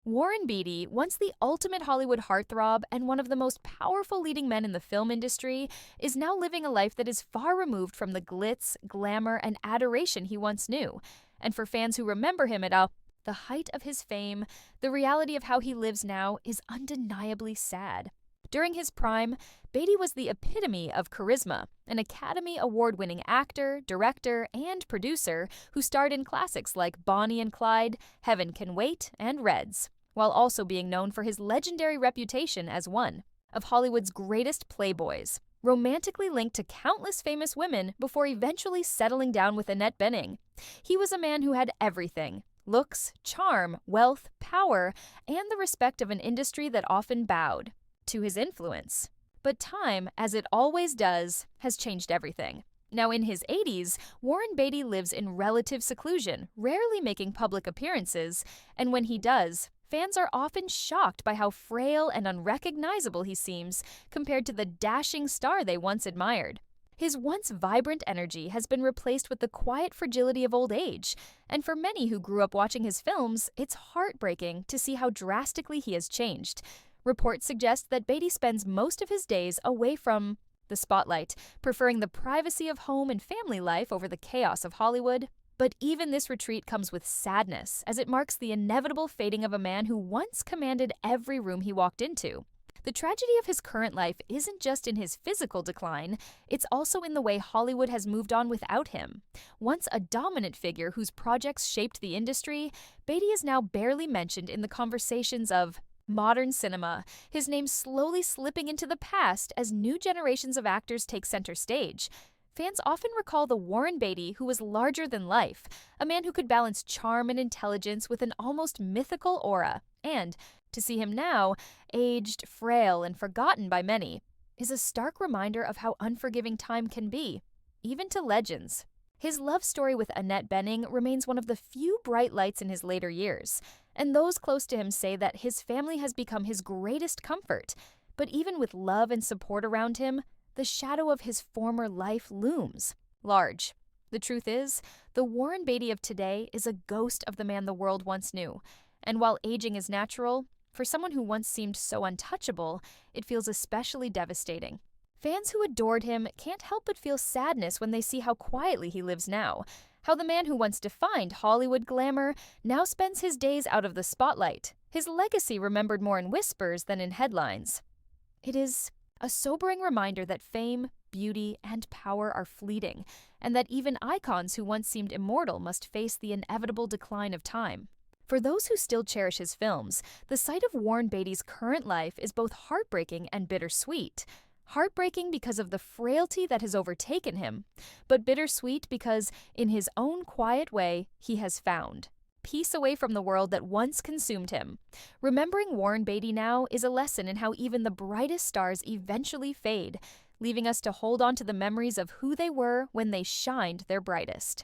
Warren Beatty, once the ultimate Hollywood heartthrob and one of the most powerful leading men in the film industry, is now living a life that is far removed from the glitz, glamour, and adoration he once knew. And for fans who remember him at the height of his fame, the reality of how he lives now is undeniably sad. During his prime, Beatty was the epitome of charisma, an Academy Award-winning actor, director, and producer who starred in classics like Bonnie and Clyde, Heaven Can Wait, and Reds, while also being known for his legendary reputation as one of Hollywood's greatest playboys, romantically linked to countless famous women before eventually settling down with Annette Bening. He was a man who had everything: looks, charm, wealth, power, and the respect of an industry that often bowed to his influence. But time, as it always does, has changed everything. Now, in his 80s, Warren Beatty lives in relative seclusion, rarely making public appearances, and when he does, fans are often shocked by how frail and unrecognizable he seems compared to the dashing star they once admired. His once vibrant energy has been replaced with the quiet fragility of old age, and for many who grew up watching his films, it's heartbreaking to see how drastically he has changed. Reports suggest that Beatty spends most of his days away from the spotlight, preferring the privacy of home and family life over the chaos of Hollywood. But even this retreat comes with sadness, as it marks the inevitable fading of a man who once commanded every room he walked into. The tragedy of his current life isn't just in his physical decline, it's also in the way Hollywood has moved on without him. Once a dominant figure whose projects shaped the industry, Beatty is now barely mentioned in the conversations of modern cinema, his name slowly slipping into the past as new generations of actors take center stage. Fans often recall the Warren Beatty who was larger than life, a man who could balance charm and intelligence with an almost mythical aura, and to see him now, aged, frail, and forgotten by many, is a stark reminder of how unforgiving time can be, even to legends. His love story with Annette Bening remains one of the few bright lights in his later years, and those close to him say that his family has become his greatest comfort. But even with love and support around him, the shadow of his former life looms large. The truth is, the Warren Beatty of today is a ghost of the man the world once knew, and while aging is natural, for someone who once seemed so untouchable, it feels especially devastating. Fans who adored him can't help but feel sadness when they see how quietly he lives now, how the man who once defined Hollywood glamour now spends his days out of the spotlight, his legacy remembered more in whispers than in headlines. It is a sobering reminder that fame, beauty, and power are fleeting, and that even icons who once seemed immortal must face the inevitable decline of time. For those who still cherish his films, the sight of Warren Beatty's current life is both heartbreaking and bittersweet. Heartbreaking because of the frailty that has overtaken him, but bittersweet because, in his own quiet way, he has found peace away from the world that once consumed him. Remembering Warren Beatty now is a lesson in how even the brightest stars eventually fade, leaving us to hold on to the memories of who they were when they shined their brightest.